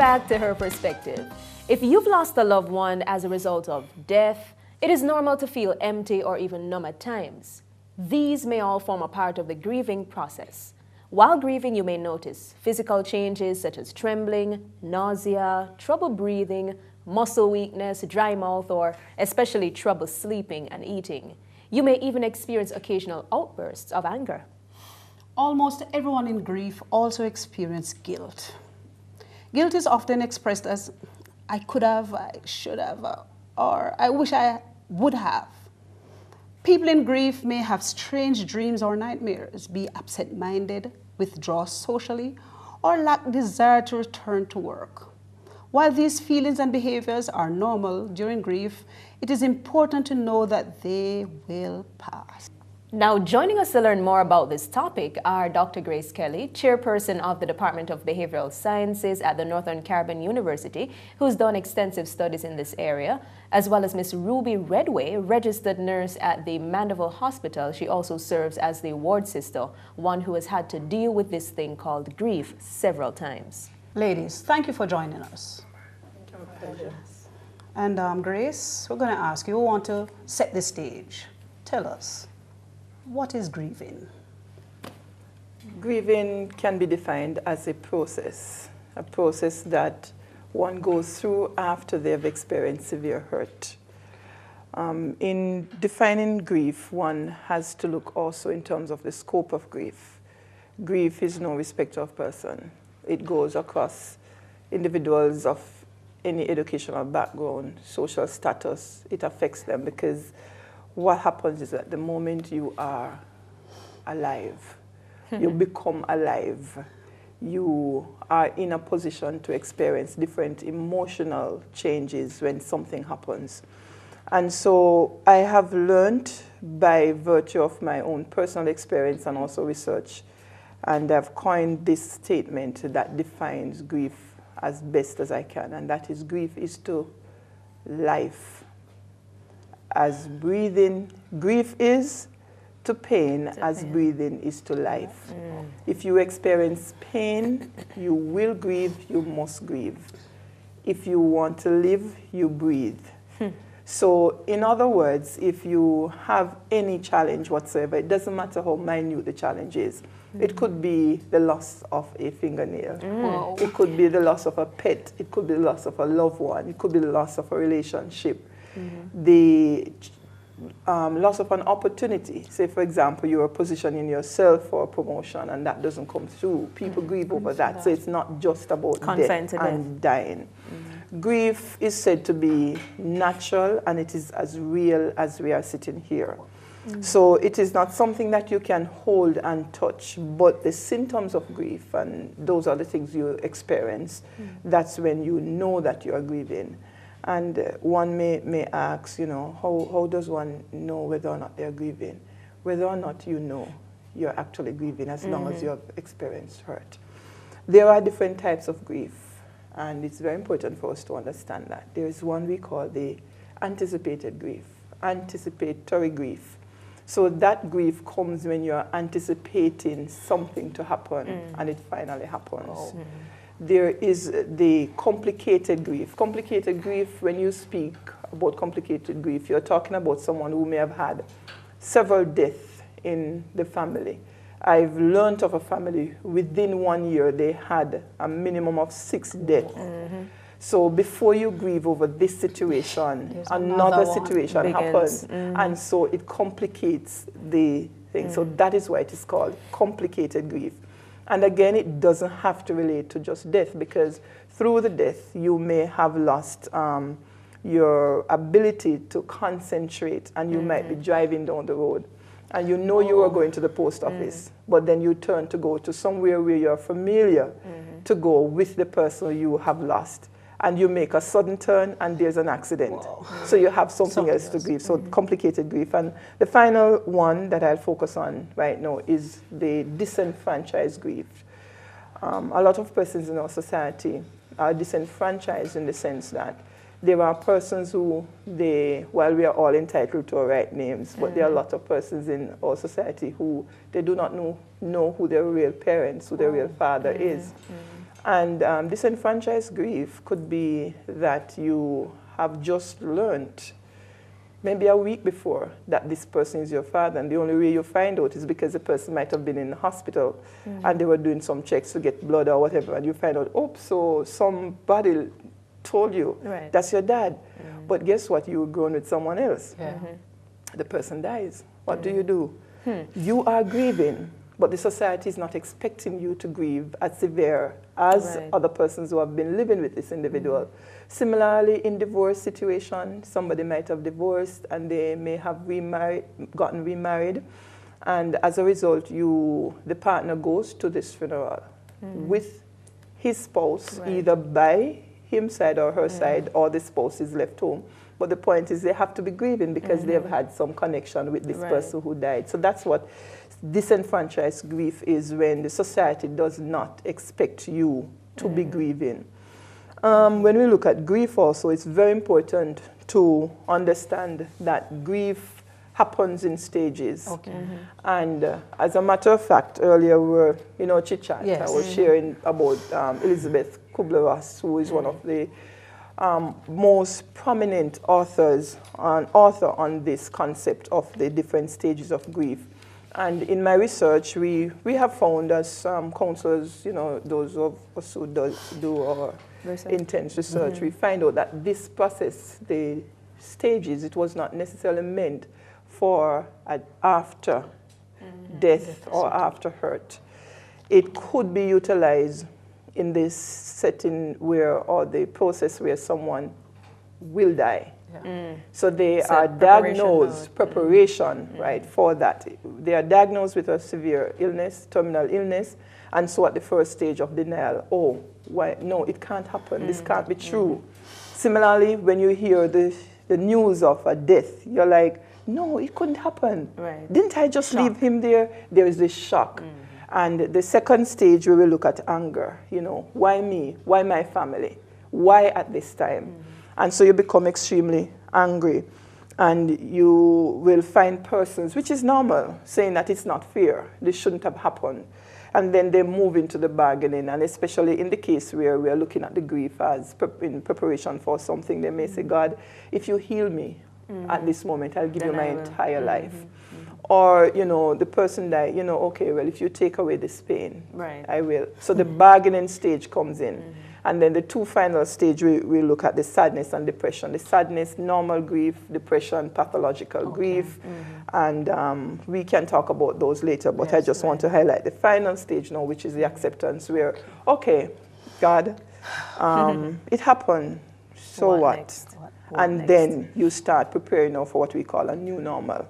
back to Her Perspective. If you've lost a loved one as a result of death, it is normal to feel empty or even numb at times. These may all form a part of the grieving process. While grieving, you may notice physical changes such as trembling, nausea, trouble breathing, muscle weakness, dry mouth, or especially trouble sleeping and eating. You may even experience occasional outbursts of anger. Almost everyone in grief also experiences guilt. Guilt is often expressed as, I could have, I should have, or I wish I would have. People in grief may have strange dreams or nightmares, be absent-minded, withdraw socially, or lack desire to return to work. While these feelings and behaviors are normal during grief, it is important to know that they will pass. Now, joining us to learn more about this topic are Dr. Grace Kelly, chairperson of the Department of Behavioral Sciences at the Northern Caribbean University, who's done extensive studies in this area, as well as Ms. Ruby Redway, registered nurse at the Mandeville Hospital. She also serves as the ward sister, one who has had to deal with this thing called grief several times. Ladies, thank you for joining us. And Grace, we're going to ask you, we want to set the stage. Tell us, what is grieving? Grieving can be defined as a process that one goes through after they have experienced severe hurt. In defining grief, one has to look also in terms of the scope of grief. Grief is no respecter of person. It goes across individuals of any educational background, social status. It affects them because what happens is that the moment you are alive, you become alive, you are in a position to experience different emotional changes when something happens. And so I have learned by virtue of my own personal experience and also research, and I've coined this statement that defines grief as best as I can, and that is grief is to life as breathing, grief is to pain as breathing is to life. If you experience pain, you will grieve, you must grieve. If you want to live, you breathe. So in other words, if you have any challenge whatsoever, it doesn't matter how minute the challenge is. It could be the loss of a fingernail. It could be the loss of a pet. It could be the loss of a loved one. It could be the loss of a relationship. The loss of an opportunity. Say, for example, you're positioning yourself for a promotion and that doesn't come through. People grieve over that. So it's not just about death and dying. Grief is said to be natural and it is as real as we are sitting here. So it is not something that you can hold and touch, but the symptoms of grief, and those are the things you experience, that's when you know that you are grieving. And one may ask, you know, how does one know whether or not they're grieving? Whether or not you know you're actually grieving as long as you have experienced hurt. There are different types of grief, and it's very important for us to understand that. There is one we call the anticipated grief, anticipatory grief. So that grief comes when you're anticipating something to happen and it finally happens. There is the complicated grief. Complicated grief, when you speak about complicated grief, you're talking about someone who may have had several deaths in the family. I've learned of a family within 1 year they had a minimum of 6 deaths. So before you grieve over this situation, another situation happens. And so it complicates the thing. So that is why it is called complicated grief. And again, it doesn't have to relate to just death, because through the death, you may have lost your ability to concentrate, and you might be driving down the road. And you know you are going to the post office, but then you turn to go to somewhere where you're familiar to go with the person you have lost. And you make a sudden turn and there's an accident. So you have something else to grieve. So complicated grief. And the final one that I'll focus on right now is the disenfranchised grief. A lot of persons in our society are disenfranchised in the sense that there are persons who while we are all entitled to our right names, but there are a lot of persons in our society who they do not know who their real parents, who their real father is. And disenfranchised grief could be that you have just learned maybe a week before that this person is your father, and the only way you find out is because the person might have been in the hospital and they were doing some checks to get blood or whatever, and you find out, oh, so somebody told you that's your dad. But guess what? You were grown with someone else. The person dies. What do? You are grieving, but the society is not expecting you to grieve as severe as other persons who have been living with this individual. Similarly, in divorce situation, somebody might have divorced and they may have gotten remarried, and as a result, the partner goes to this funeral with his spouse, either by his side or her side, or the spouse is left home. But the point is they have to be grieving because they have had some connection with this person who died. So that's what disenfranchised grief is, when the society does not expect you to be grieving. When we look at grief also, it's very important to understand that grief happens in stages. And as a matter of fact, earlier we were, chit-chat. I was sharing about Elizabeth Kubler-Ross, who is one of the most prominent author on this concept of the different stages of grief. And in my research, we have found, as counselors, those of us who do our intense research, we find out that this process, the stages, it was not necessarily meant for after death or after hurt. It could be utilized in this setting or the process where someone will die. So they are diagnosed, preparation, for that. They are diagnosed with a severe illness, terminal illness, and so at the first stage of denial, oh, why? No, it can't happen, this can't be true. Similarly, when you hear the news of a death, you're like, no, it couldn't happen. Didn't I just leave him there? There is this shock. And the second stage, we will look at anger. Why me? Why my family? Why at this time? And so you become extremely angry. And you will find persons, which is normal, saying that it's not fair. This shouldn't have happened. And then they move into the bargaining. And especially in the case where we are looking at the grief as in preparation for something, they may say, God, if you heal me at this moment, I'll give you my entire life. Or, the person died, okay, well, if you take away this pain, I will. So the bargaining stage comes in. And then the two final stage, we look at the sadness and depression. The sadness, normal grief; depression, pathological grief. And we can talk about those later, but I just want to highlight the final stage now, which is the acceptance, where, okay, God, it happened, so what? And then you start preparing now for what we call a new normal.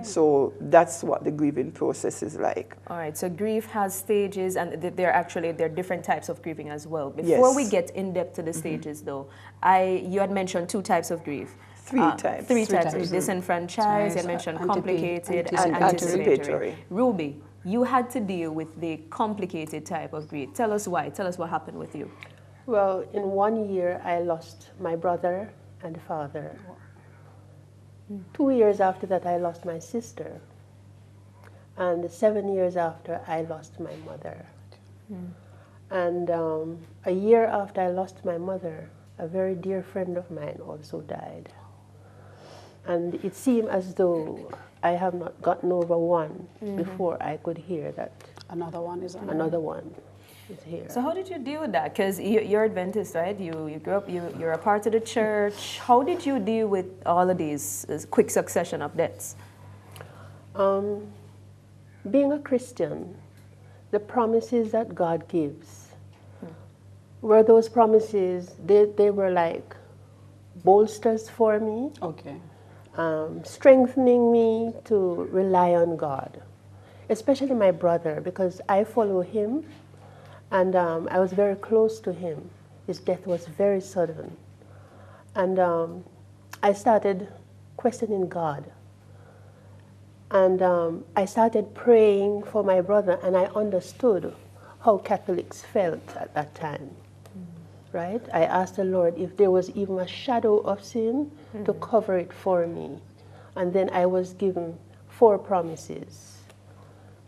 So that's what the grieving process is like. All right, so grief has stages, and there are different types of grieving as well. Before we get in depth to the stages, though, you had mentioned two types of grief. Three types. Three types. Disenfranchised, you had mentioned complicated, and anticipatory. Ruby, you had to deal with the complicated type of grief. Tell us why. Tell us what happened with you. Well, in 1 year, I lost my brother and father. 2 years after that, I lost my sister. And 7 years after, I lost my mother. And a year after I lost my mother, a very dear friend of mine also died. And it seemed as though I have not gotten over one before I could hear that another one is here. So how did you deal with that? Because you're Adventist, right? You grew up, you're a part of the church. How did you deal with all of these quick succession of deaths? Being a Christian, the promises that God gives, were those promises, they were like bolsters for me, strengthening me to rely on God, especially my brother, because I follow him. And I was very close to him. His death was very sudden. And I started questioning God. And I started praying for my brother, and I understood how Catholics felt at that time. Right? I asked the Lord if there was even a shadow of sin to cover it for me. And then I was given 4 promises.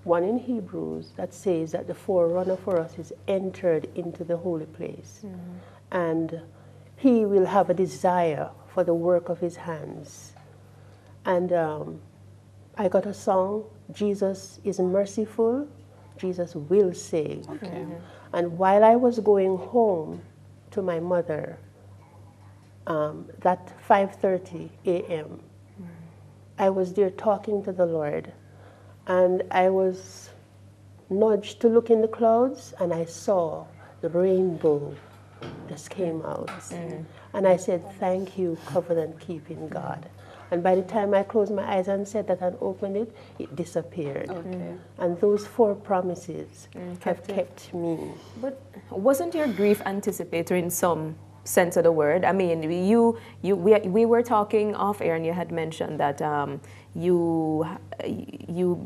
one in Hebrews that says that the forerunner for us is entered into the holy place. And he will have a desire for the work of his hands. And I got a song, Jesus is merciful, Jesus will save. Okay. And while I was going home to my mother, that 5:30 a.m., I was there talking to the Lord, and I was nudged to look in the clouds, and I saw the rainbow just came out. And I said, thank you, covenant-keeping God. And by the time I closed my eyes and said that and opened it, it disappeared. Okay. And those 4 promises have kept me. But wasn't your grief anticipatory in some sense of the word? I mean, we were talking off air, and you had mentioned that you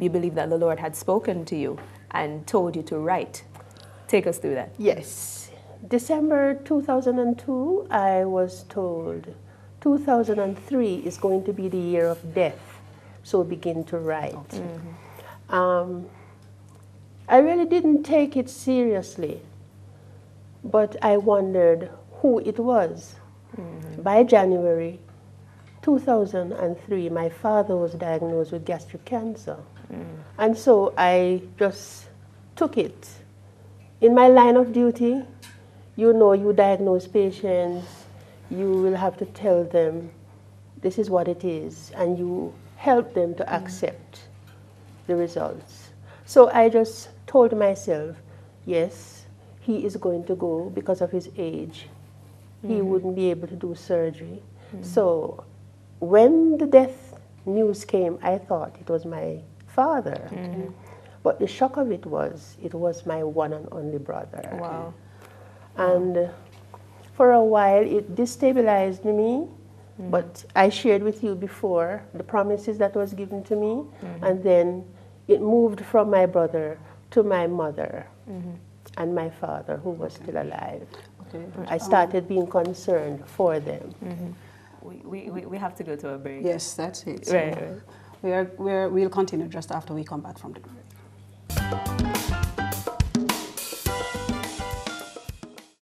believe that the Lord had spoken to you and told you to write. Take us through that. Yes. December 2002, I was told 2003 is going to be the year of death, so begin to write. I really didn't take it seriously, but I wondered who it was. By January 2003, my father was diagnosed with gastric cancer. And so I just took it. In my line of duty, you know, you diagnose patients, you will have to tell them this is what it is, and you help them to accept the results. So I just told myself, yes, he is going to go because of his age. He wouldn't be able to do surgery. So when the death news came, I thought it was my father. But the shock of it was my one and only brother. Wow. And for a while, it destabilized me, but I shared with you before the promises that was given to me, and then it moved from my brother to my mother and my father, who was still alive. Okay. I started being concerned for them. We have to go to a break. Yes, that's it. Right. We'll continue just after we come back from the break.